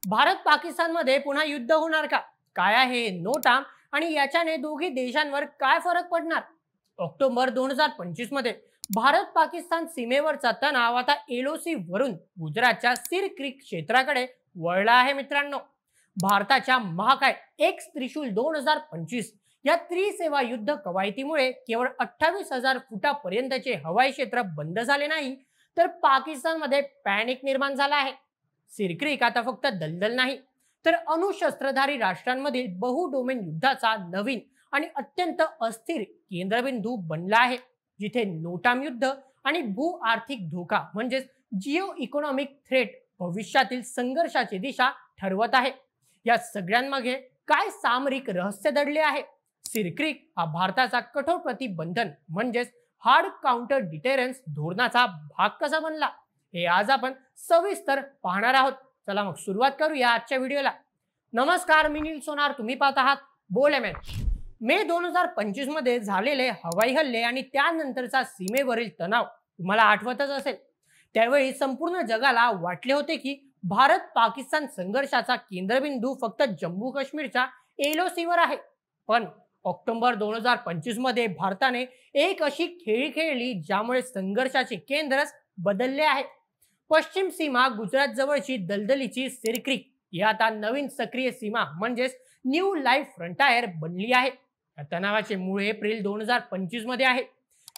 भारत पाकिस्तान मध्ये पुन्हा युद्ध होणार का? काय आहे नोटाम आणि याच्याने दोघी देशांवर काय फरक पडणार? ऑक्टोबर 2025 मध्ये भारत पाकिस्तान सीमेवरचा तणाव आता एलओसी वरून गुजरातच्या सिर क्रीक क्षेत्राकडे वळला आहे मित्रांनो. भारताच्या महाकाय एक्स त्रिशूल 2025 या त्रिसेवा युद्ध कवायतीमुळे केवळ 28,000 फुटापर्यंतचे हवाई क्षेत्र बंद झाले नाही, तर पाकिस्तानमध्ये पॅनिक निर्माण झाला आहे. सिरक्रीक आता फक्त दलदल नाही, तर अणुशस्त्रधारी राष्ट्रांमधील बहुडोमेन युद्धाचा नवीन आणि अत्यंत अस्थिर केंद्रबिंदू बनला आहे, जिथे नोटाम युद्ध आणि भू आर्थिक धोका म्हणजेच जिओ इकॉनॉमिक थ्रेट भविष्यातील संघर्षाची दिशा ठरवत आहे. या सगळ्यांमागे काय सामरिक रहस्य दडले आहे? सिरक्रीक हा भारताचा कठोर प्रतिबंधन म्हणजेच हार्ड काउंटर डिटेरन्स धोरणाचा भाग कसा बनला, हे आज आपण सविस्तर पाहणार आहोत. चला मग सुरुवात करूया आजच्या व्हिडिओला. नमस्कार, मी नील सोनार, तुम्ही पाहत आहात बोल एम. मे 2025 मध्ये झालेले हवाई हल्ले आणि त्यानंतरचा सीमेवरील तणाव तुम्हाला आठवतच असेल. त्यावेळी संपूर्ण जगाला वाटले होते की भारत पाकिस्तान संघर्षाचा केंद्रबिंदू फक्त जम्मू काश्मीरच्या एलओसी वर आहे. पण ऑक्टोबर 2025 मध्ये भारताने एक अशी खेळी खेळली ज्यामुळे संघर्षाचे केंद्रच बदलले आहे. पश्चिम सीमा गुजरात जवळची दलदलीची सिरक्रीक ही आता नवीन सक्रिय सीमा म्हणजेच न्यू लाईफ फ्रंटायर बनली आहे. या तणावाचे मूळ एप्रिल 2025 मध्ये आहे,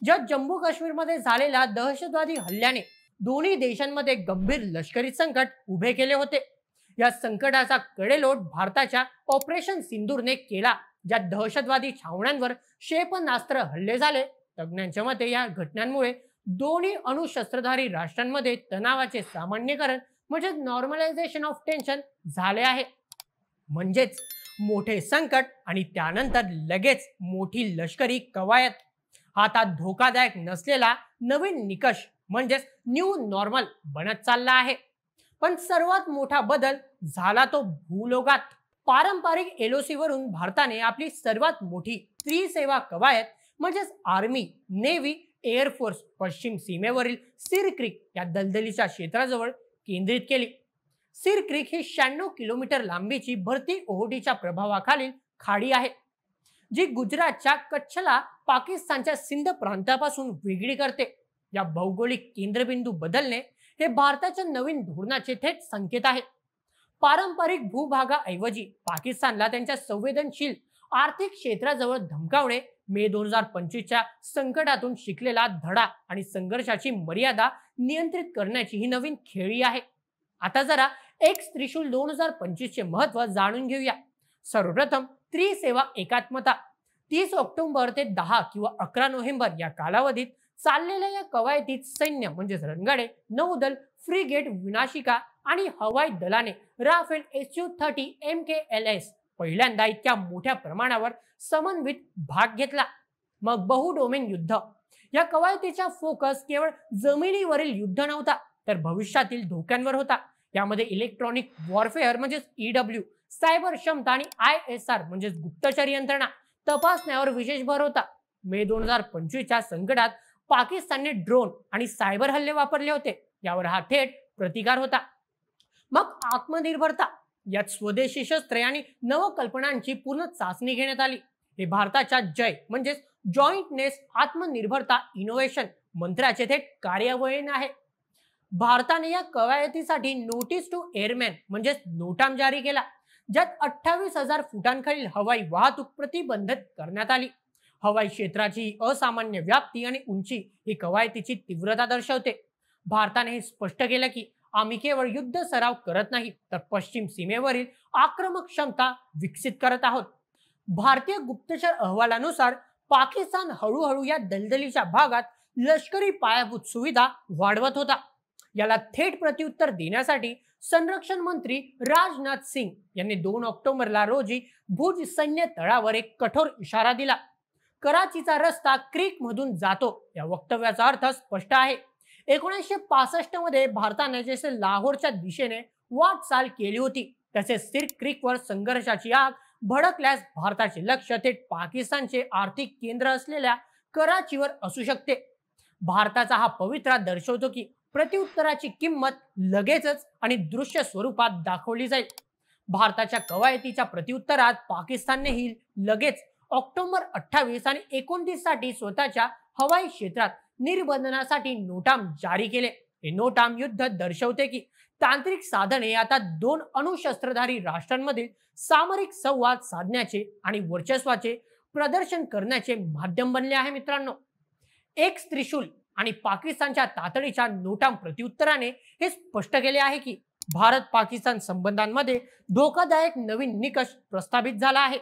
ज्या जम्मू काश्मीरमध्ये झालेल्या दहशतवादी हल्ल्याने दोन्ही देशांमध्ये गंभीर लष्करी संकट उभे केले होते. या संकटाचा कडेलोट भारताच्या ऑपरेशन सिंदूरने केला, ज्या दहशतवादी छावण्यांवर क्षेपणास्त्र हल्ले झाले. तज्ञांच्या मते या घटनांमुळे दोन्ही अणुशस्त्रधारी राष्ट्रांमध्ये तणावाचे सामान्यकरण म्हणजे नॉर्मलायझेशन ऑफ टेन्शन झाले आहे. म्हणजेच मोठे संकट आणि त्यानंतर लगेच मोठी लष्करी कवायत हा आता धोकादायक नसलेला नवीन निकष म्हणजेच न्यू नॉर्मल बनत चालला आहे. पण सर्वात मोठा बदल झाला तो भूलोकात. पारंपरिक एलओसी वरून भारताने आपली सर्वात मोठी त्रिसेवा कवायत म्हणजेच आर्मी, नेव्ही, एअरफोर्स पश्चिम सीमेवरील सिरक्रीक या दलदलीच्या क्षेत्राजवळ केंद्रित केली. सिरक्रीक ही 96 किलोमीटर लांबीची भरती ओहोटीच्या प्रभावाखालील खाडी आहे, जी गुजरातच्या कच्छला पाकिस्तानच्या सिंध प्रांतापासून वेगळी करते. या भौगोलिक केंद्रबिंदू बदलणे हे भारताच्या नवीन धोरणाचे थेट संकेत आहे. पारंपरिक भूभागाऐवजी पाकिस्तानला त्यांच्या संवेदनशील आर्थिक क्षेत्राजवळ धमकावणे मे 2025च्या संकटातून शिकलेला धडा आणि संघर्षाची मर्यादा नियंत्रित करण्याची ही नवीन खेळी आहे. आता जरा एक्स त्रिशूल 2025 चे महत्व जाणून घेऊया. सर्वप्रथम त्रिसेवा एकात्मता. 30 ऑक्टोबर ते 10 किंवा 11 नोव्हेंबर या कालावधीत चाललेल्या या कवायतीत सैन्य म्हणजेच रणगाडे, नौदल, फ्रिगेट, विनाशिका आणि हवाई दलाने राफेल SU-30 MKLS पहिल्यांदा इतक्या मोठ्या प्रमाणावर समन्वित भाग घेतला. मग बहुडोमेन युद्ध. या कवायतीचा फोकस केवळ जमिनीवरील युद्ध नव्हता, तर भविष्यातील धोक्यांवर होता. यामध्ये इलेक्ट्रॉनिक वॉरफेअर म्हणजेच EW, सायबर क्षमता आणि ISR म्हणजेच गुप्तचर यंत्रणा तपासण्यावर विशेष भर होता. मे 2025च्या संकटात पाकिस्तानने ड्रोन आणि सायबर हल्ले वापरले होते, यावर हा थेट प्रतिकार होता. मग आत्मनिर्भरता. यात स्वदेशी शस्त्रे आणि नवकल्पनांची पूर्ण चाचणी घेण्यात आली. हे भारताच्या जय म्हणजेच जॉईंटनेस आत्मनिर्भरता इनोव्हेशन मंत्राचे थेट कार्यान्वयन आहे. भारताने या कवायतीसाठी नोटीस टू एअरमॅन म्हणजेच नोटाम जारी केला, ज्यात 28,000 फुटांखालील हवाई वाहतूक प्रतिबंधित करण्यात आली. हवाई क्षेत्राची असामान्य व्याप्ती आणि उंची ही कवायतीची तीव्रता दर्शवते. भारताने हे स्पष्ट केलं की आम्ही केवळ युद्ध सराव करत नाही, तर पश्चिम सीमेवरील आक्रमक क्षमता विकसित करत आहोत. भारतीय गुप्तचर अहवालानुसार पाकिस्तान हळूहळू या दलदलीच्या भागात लष्करी पायाभूत सुविधा वाढवत होता. याला थेट प्रत्युत्तर देण्यासाठी संरक्षण मंत्री राजनाथ सिंग यांनी 2 ऑक्टोबरला रोजी भुज सैन्य तळावर एक कठोर इशारा दिला. कराचीचा रस्ता क्रीक मधून जातो. या वक्तव्याचा अर्थ स्पष्ट आहे. 1965 मध्ये भारताने जसे लाहोरच्या दिशेने वाटचाल केली होती, तसे सिरक्रीकवर संघर्षाची आग भडकल्यास भारताचे लक्ष थेट पाकिस्तानचे आर्थिक केंद्र असलेल्या कराचीवर असू शकते. भारताचा हा पवित्रा दर्शवतो की प्रत्युत्तराची किंमत लगेचच आणि दृश्य स्वरूपात दाखवली जाईल. भारताच्या कवायतीच्या प्रत्युत्तरात पाकिस्ताननेही लगेच ऑक्टोबर 28 आणि 29 साठी स्वतःच्या हवाई क्षेत्रात निर्बंधनासाठी नोटाम जारी केले. हे नोटाम युद्ध दर्शवते की तांत्रिक साधने आता दोन अणुशस्त्रधारी राष्ट्रांमधील सामरिक संवाद साधण्याचे आणि वर्चस्वाचे प्रदर्शन करण्याचे माध्यम बनले आहे. मित्रांनो, एक त्रिशूल आणि पाकिस्तानच्या तातडीच्या नोटाम प्रत्युत्तराने हे स्पष्ट केले आहे की भारत पाकिस्तान संबंधांमध्ये धोकादायक नवीन निकष प्रस्थापित झाला आहे.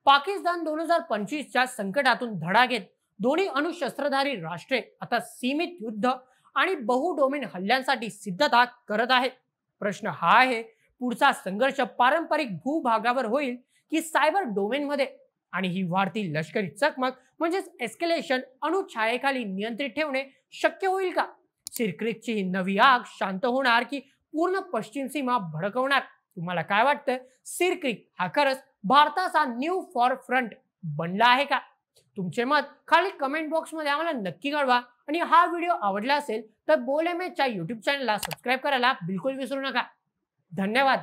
पाकिस्तान 2025 च्या संकटातून धडा घेत दोन्ही अणुशस्त्रधारी राष्ट्रे आता सीमित युद्ध आणि बहुडोमेन हल्ल्यांसाठी सिद्धता करत आहेत. प्रश्न हा आहे, पुढचा संघर्ष पारंपरिक भूभागावर होईल की सायबर डोमेनमध्ये? आणि ही वाढती लष्करी चकमक म्हणजेच एस्केलेशन अणुछायेखाली नियंत्रित ठेवणे शक्य होईल का? सिरक्रिकची ही नवी आग शांत होणार की पूर्ण पश्चिम सीमा भडकवणार? तुम्हाला काय वाटतं? सिरक्रिक हा खरंच भारताचा न्यू फॉर फ्रंट बनला आहे का? तुमचे मत खाली कमेंट बॉक्स मध्ये आम्हाला नक्की कळवा. आणि हा व्हिडिओ आवडला असेल तर बोलेमेच्या YouTube चॅनलला सबस्क्राईब करायला बिलकुल विसरू नका. धन्यवाद.